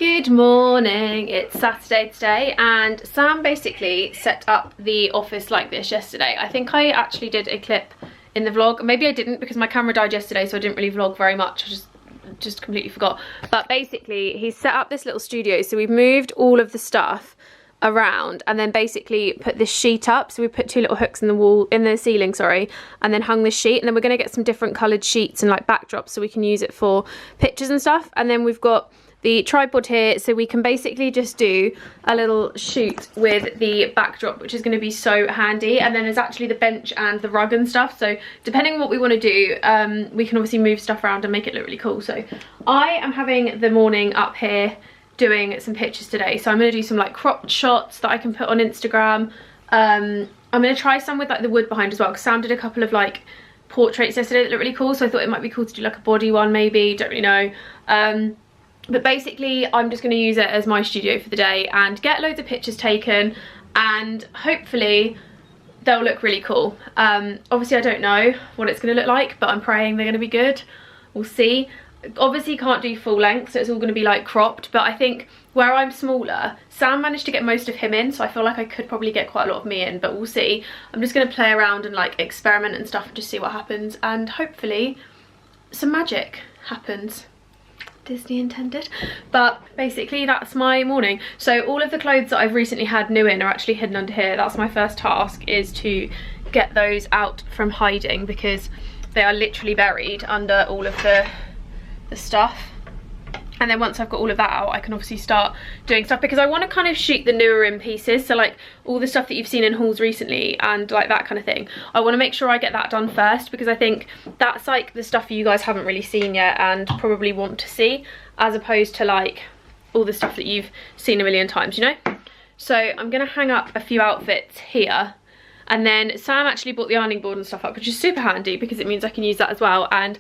Good morning, it's Saturday today and Sam basically set up the office like this yesterday. I think I actually did a clip in the vlog. Maybe I didn't because my camera died yesterday, so I didn't really vlog very much. I just completely forgot. But basically he's set up this little studio, so we've moved all of the stuff around and then basically put this sheet up. So we put two little hooks in the ceiling, sorry, and then hung this sheet, and then we're going to get some different coloured sheets and like backdrops so we can use it for pictures and stuff. And then we've got the tripod here, so we can basically just do a little shoot with the backdrop, which is going to be so handy. And then there's actually the bench and the rug and stuff, so depending on what we want to do, we can obviously move stuff around and make it look really cool. So I am having the morning up here doing some pictures today, so I'm going to do some like cropped shots that I can put on Instagram. I'm going to try some with like the wood behind as well, because Sam did a couple of like portraits yesterday that look really cool, so I thought it might be cool to do like a body one maybe, don't really know. But basically I'm just going to use it as my studio for the day and get loads of pictures taken, and hopefully they'll look really cool. Obviously I don't know what it's going to look like, but I'm praying they're going to be good. We'll see. Obviously can't do full length, so it's all going to be like cropped, but I think where I'm smaller, Sam managed to get most of him in, so I feel like I could probably get quite a lot of me in, but we'll see. I'm just going to play around and like experiment and stuff and just see what happens, and hopefully some magic happens. Disney intended. But basically that's my morning. So all of the clothes that I've recently had new in are actually hidden under here. That's my first task, is to get those out from hiding, because they are literally buried under all of the stuff. And then once I've got all of that out, I can obviously start doing stuff, because I want to kind of shoot the newer in pieces, so like all the stuff that you've seen in hauls recently and like that kind of thing. I want to make sure I get that done first, because I think that's like the stuff you guys haven't really seen yet and probably want to see, as opposed to like all the stuff that you've seen a million times, you know. So I'm gonna hang up a few outfits here, and then Sam actually bought the ironing board and stuff up, which is super handy because it means I can use that as well. And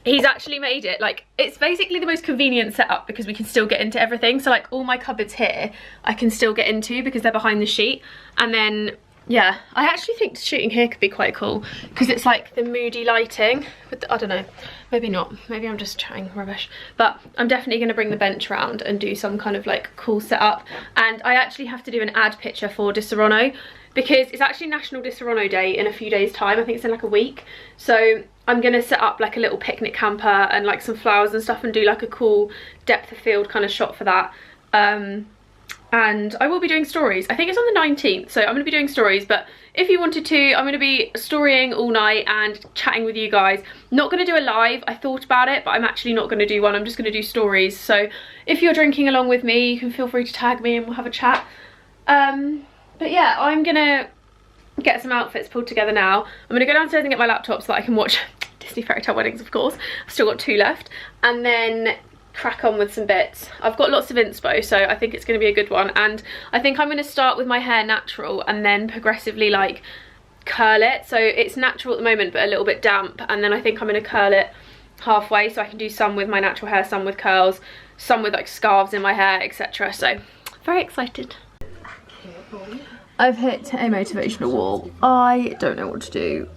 he's actually made it like, it's basically the most convenient setup because we can still get into everything. So like all my cupboards here I can still get into because they're behind the sheet. And then yeah, I actually think shooting here could be quite cool because it's like the moody lighting with the, I don't know, maybe not, maybe I'm just chatting rubbish, but I'm definitely going to bring the bench around and do some kind of like cool setup. And I actually have to do an ad picture for Disaronno, because it's actually National Disaronno Day in a few days time. I think it's in like a week. So I'm gonna set up like a little picnic camper and like some flowers and stuff and do like a cool depth of field kind of shot for that. And I will be doing stories. I think it's on the 19th, so I'm gonna be doing stories, but if you wanted to, I'm gonna be storying all night and chatting with you guys. Not gonna do a live, I thought about it, but I'm actually not gonna do one. I'm just gonna do stories. So if you're drinking along with me, you can feel free to tag me and we'll have a chat. But yeah, I'm gonna get some outfits pulled together now. I'm gonna go downstairs and get my laptop so that I can watch Disney Fairy Tale Weddings, of course. I've still got 2 left, and then crack on with some bits. I've got lots of inspo, so I think it's gonna be a good one. And I think I'm gonna start with my hair natural and then progressively like curl it. So it's natural at the moment but a little bit damp, and then I think I'm gonna curl it halfway, so I can do some with my natural hair, some with curls, some with like scarves in my hair, etc. So very excited. I've hit a motivational wall. I don't know what to do.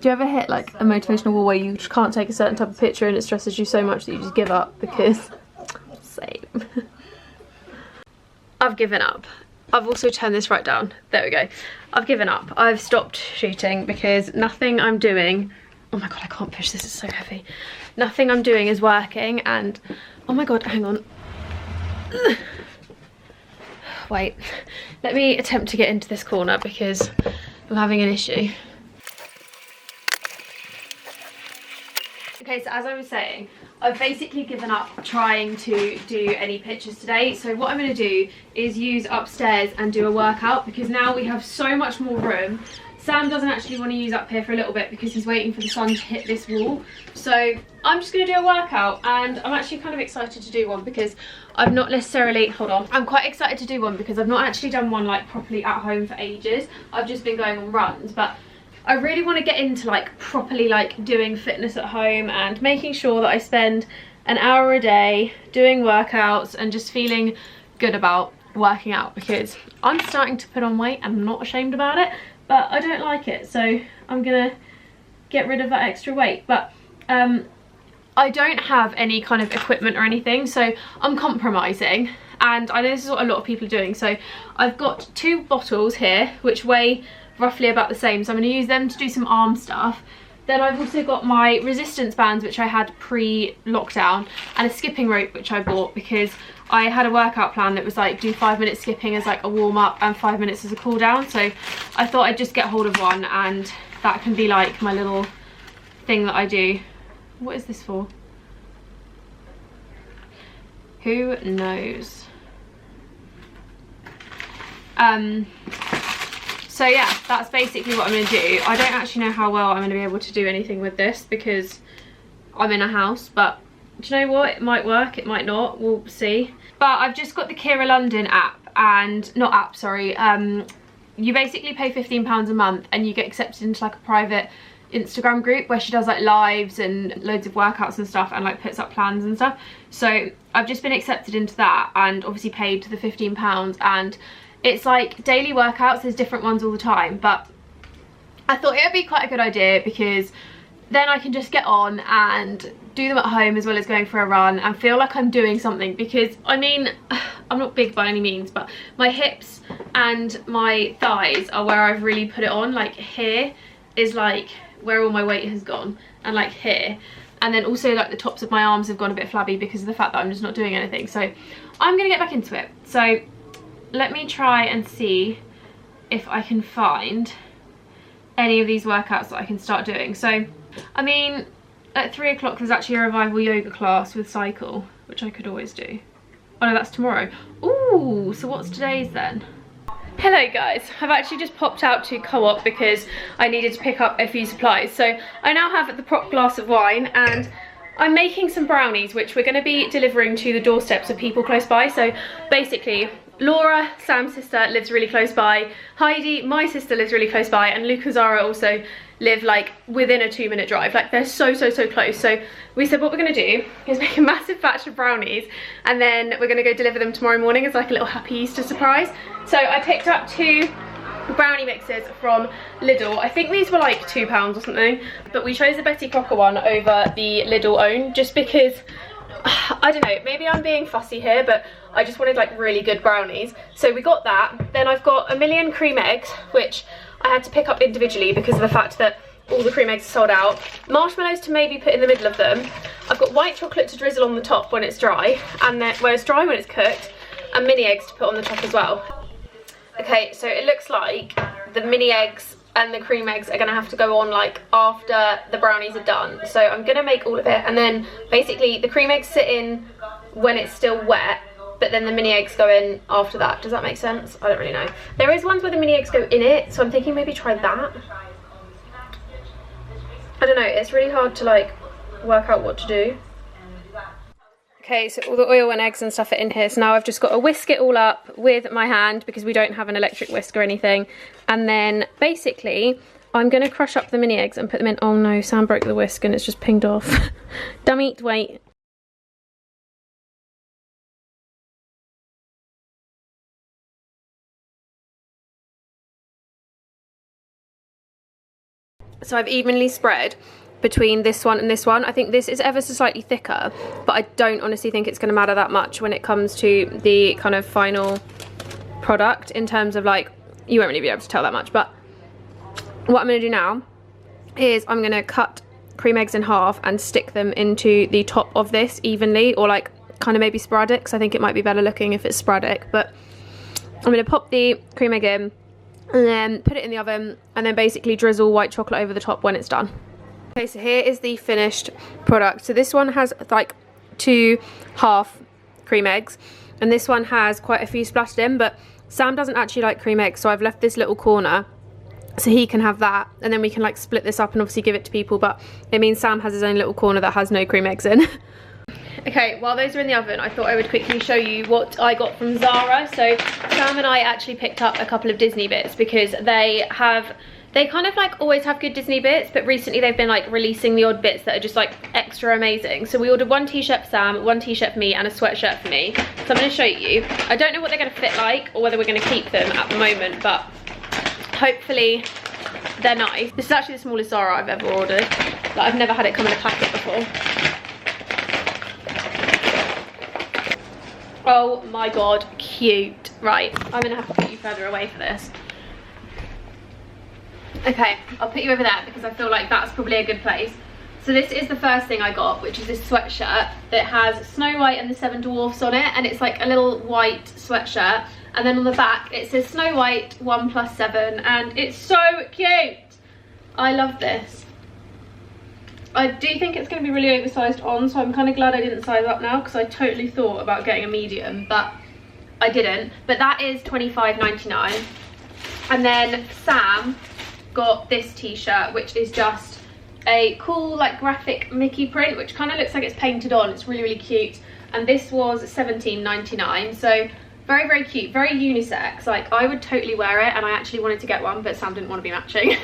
Do you ever hit like a motivational wall where you just can't take a certain type of picture and it stresses you so much that you just give up? Because same. I've given up. I've also turned this right down. There we go. I've given up. I've stopped shooting because nothing I'm doing, oh my god, I can't push this, it's so heavy. Nothing I'm doing is working, and oh my god, hang on. Wait, let me attempt to get into this corner because I'm having an issue. Okay, so as I was saying, I've basically given up trying to do any pictures today. So what I'm going to do is use upstairs and do a workout, because now we have so much more room. Sam doesn't actually want to use up here for a little bit because he's waiting for the sun to hit this wall. So I'm just going to do a workout, and I'm actually kind of excited to do one because I've not necessarily, hold on, I'm quite excited to do one because I've not actually done one like properly at home for ages. I've just been going on runs, but I really want to get into like properly like doing fitness at home and making sure that I spend an hour a day doing workouts and just feeling good about working out, because I'm starting to put on weight and I'm not ashamed about it. But I don't like it, so I'm gonna get rid of that extra weight. But I don't have any kind of equipment or anything, so I'm compromising. And I know this is what a lot of people are doing. So I've got 2 bottles here, which weigh roughly about the same. So I'm going to use them to do some arm stuff. Then I've also got my resistance bands, which I had pre-lockdown, and a skipping rope, which I bought because I had a workout plan that was like do 5-minute skipping as like a warm-up and 5 minutes as a cool down. So I thought I'd just get hold of one, and that can be like my little thing that I do. What is this for? Who knows? So yeah, that's basically what I'm going to do. I don't actually know how well I'm going to be able to do anything with this because I'm in a house, but do you know what? It might work, it might not, we'll see. But I've just got the Kira London app, and not app, sorry. You basically pay £15 a month and you get accepted into like a private Instagram group where she does like lives and loads of workouts and stuff, and like puts up plans and stuff. So I've just been accepted into that and obviously paid the £15, and it's like daily workouts. There's different ones all the time, but I thought it would be quite a good idea because then I can just get on and do them at home as well as going for a run and feel like I'm doing something. Because I mean, I'm not big by any means, but my hips and my thighs are where I've really put it on. Like here is like where all my weight has gone, and like here, and then also like the tops of my arms have gone a bit flabby because of the fact that I'm just not doing anything. So I'm gonna get back into it. So let me try and see if I can find any of these workouts that I can start doing. So I mean, at 3 o'clock there's actually a revival yoga class with cycle, which I could always do. Oh no, that's tomorrow. Ooh, so what's today's then? Hello guys, I've actually just popped out to Co-op because I needed to pick up a few supplies. So I now have the prop glass of wine, and I'm making some brownies which we're going to be delivering to the doorsteps of people close by. So basically Laura, Sam's sister, lives really close by, Heidi, my sister, lives really close by, and Luke and Zara also live like within a 2-minute drive. Like they're so close. So we said what we're going to do is make a massive batch of brownies, and then we're going to go deliver them tomorrow morning as like a little happy Easter surprise. So I picked up 2 brownie mixes from Lidl. I think these were like £2 or something, but we chose the Betty Crocker one over the Lidl own just because, I don't know, maybe I'm being fussy here, but I just wanted like really good brownies. So we got that. Then I've got a million cream eggs, which I had to pick up individually because of the fact that all the cream eggs are sold out. Marshmallows to maybe put in the middle of them. I've got white chocolate to drizzle on the top when it's dry, and then when it's dry when it's cooked, and mini eggs to put on the top as well. Okay, so it looks like the mini eggs and the cream eggs are gonna have to go on like after the brownies are done. So I'm gonna make all of it, and then basically the cream eggs sit in when it's still wet, but then the mini eggs go in after that. Does that make sense? I don't really know. There is ones where the mini eggs go in it, so I'm thinking maybe try that. I don't know, it's really hard to like work out what to do. Okay, so all the oil and eggs and stuff are in here, so now I've just got to whisk it all up with my hand because we don't have an electric whisk or anything. And then basically I'm going to crush up the mini eggs and put them in. Oh no, Sam broke the whisk and it's just pinged off. Dummy, wait. So I've evenly spread between this one and this one. I think this is ever so slightly thicker, but I don't honestly think it's going to matter that much when it comes to the kind of final product, in terms of like, you won't really be able to tell that much. But what I'm going to do now is I'm going to cut cream eggs in half and stick them into the top of this evenly, or like kind of maybe sporadic, because I think it might be better looking if it's sporadic. But I'm going to pop the cream egg in and then put it in the oven, and then basically drizzle white chocolate over the top when it's done. Okay, so here is the finished product. So this one has like 2 half cream eggs, and this one has quite a few splattered in, but Sam doesn't actually like cream eggs, so I've left this little corner so he can have that, and then we can like split this up and obviously give it to people, but it means Sam has his own little corner that has no cream eggs in. Okay, while those are in the oven, I thought I would quickly show you what I got from Zara. So Sam and I actually picked up a couple of Disney bits because they kind of like always have good Disney bits, but recently they've been like releasing the odd bits that are just like extra amazing. So we ordered 1 t-shirt for Sam, 1 t-shirt for me, and a sweatshirt for me. So I'm going to show you. I don't know what they're going to fit like, or whether we're going to keep them at the moment, but hopefully they're nice. This is actually the smallest Zara I've ever ordered. Like, I've never had it come in a packet before. Oh my god, cute. Right, I'm gonna have to put you further away for this. Okay, I'll put you over there because I feel like that's probably a good place. So this is the first thing I got, which is this sweatshirt that has Snow White and the 7 Dwarfs on it, and it's like a little white sweatshirt, and then on the back it says Snow White 1+7, and it's so cute. I love this. I do think it's going to be really oversized on, so I'm kind of glad I didn't size up now, because I totally thought about getting a medium, but I didn't. But that is £25.99. And then Sam got this t-shirt, which is just a cool like graphic Mickey print, which kind of looks like it's painted on. It's really, really cute. And this was £17.99, so very, very cute, very unisex. Like, I would totally wear it, and I actually wanted to get one, but Sam didn't want to be matching.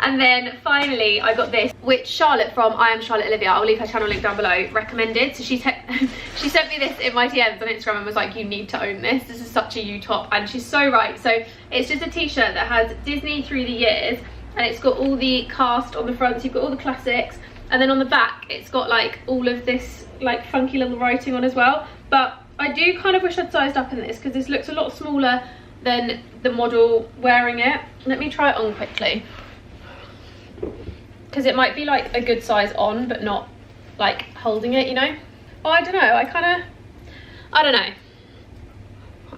And then finally I got this, which Charlotte from I Am Charlotte Olivia, I'll leave her channel link down below, recommended. So she sent me this in my DMs on Instagram and was like, you need to own this. This is such a you top, and she's so right. So it's just a t-shirt that has Disney through the years, and it's got all the cast on the front, so you've got all the classics, and then on the back it's got like all of this like funky little writing on as well. But I do kind of wish I'd sized up in this, because this looks a lot smaller than the model wearing it. Let me try it on quickly, because it might be like a good size on, but not like holding it, you know. Oh, I don't know, I don't know.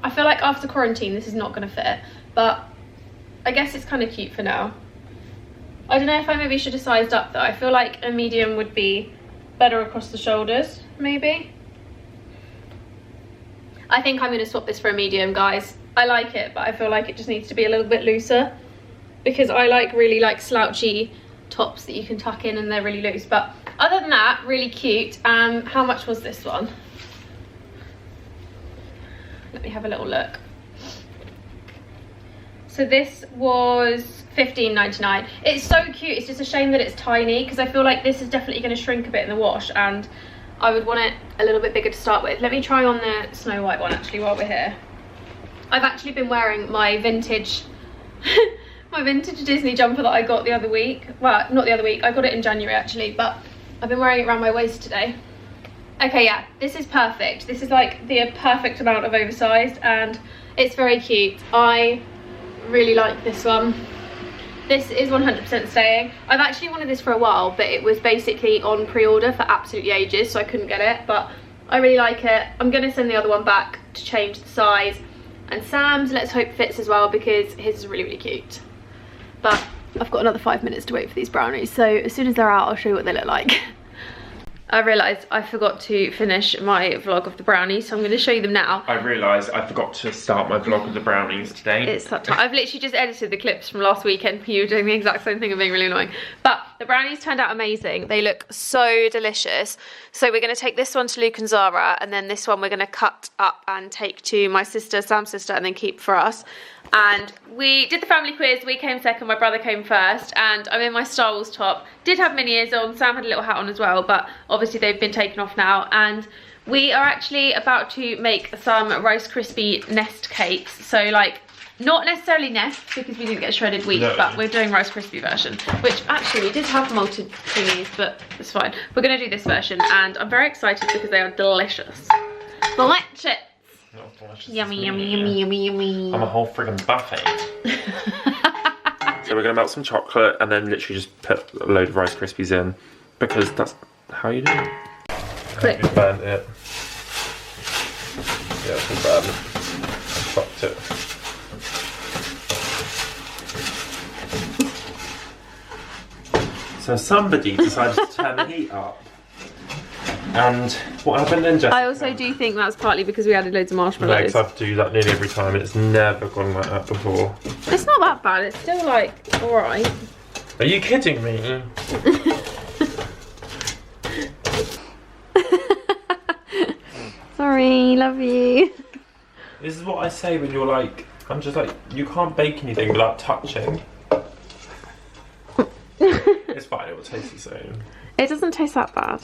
I feel like after quarantine this is not gonna fit, but I guess it's kind of cute for now. I don't know if I maybe should have sized up though. I feel like a medium would be better across the shoulders, maybe. I think I'm gonna swap this for a medium, guys. I like it, but I feel like it just needs to be a little bit looser, because I like really like slouchy tops that you can tuck in and they're really loose. But other than that, really cute. How much was this one? Let me have a little look. So this was £15.99. It's so cute. It's just a shame that it's tiny, because I feel like this is definitely going to shrink a bit in the wash, and I would want it a little bit bigger to start with. Let me try on the Snow White one actually while we're here. I've actually been wearing my vintage my vintage Disney jumper that I got the other week. Well, not the other week, I got it in January actually, but I've been wearing it around my waist today. Okay, yeah, this is perfect. This is like the perfect amount of oversized, and it's very cute. I really like this one. This is 100% staying. I've actually wanted this for a while, but it was basically on pre-order for absolutely ages, so I couldn't get it, but I really like it. I'm gonna send the other one back to change the size, and Sam's, let's hope, fits as well, because his is really, really cute. But I've got another 5 minutes to wait for these brownies, so as soon as they're out I'll show you what they look like. I realised I forgot to finish my vlog of the brownies, so I'm going to show you them now. I realised I forgot to start my vlog of the brownies today. It's that time. I've literally just edited the clips from last weekend. You were doing the exact same thing and being really annoying. But the brownies turned out amazing. They look so delicious. So we're going to take this one to Luke and Zara, and then this one we're going to cut up and take to my sister, Sam's sister, and then keep for us. And we did the family quiz. We came second, my brother came first, and I'm in my Star Wars top. Did have mini ears on, Sam had a little hat on as well, but obviously they've been taken off now. And we are actually about to make some Rice Krispie nest cakes. So like, not necessarily nest, because we didn't get shredded wheat, no. But we're doing Rice Krispie version, which actually we did have malted thingies, but it's fine. We're gonna do this version, and I'm very excited because they are delicious. Delicious. Yummy, yummy, yummy, yummy, yummy. I'm a whole friggin' buffet. So we're gonna melt some chocolate and then literally just put a load of Rice Krispies in, because that's how you do it. Quick. You burnt it. Yeah, it's all burned. I chopped it. So somebody decided to turn the heat up. And what happened then, Jessica? I also do think that's partly because we added loads of marshmallows. Because I have to do that nearly every time, and it's never gone like that before. It's not that bad, it's still like, alright. Are you kidding me? Sorry, love you. This is what I say when you're like, I'm just like, you can't bake anything without touching. It's fine, it will taste the same. It doesn't taste that bad.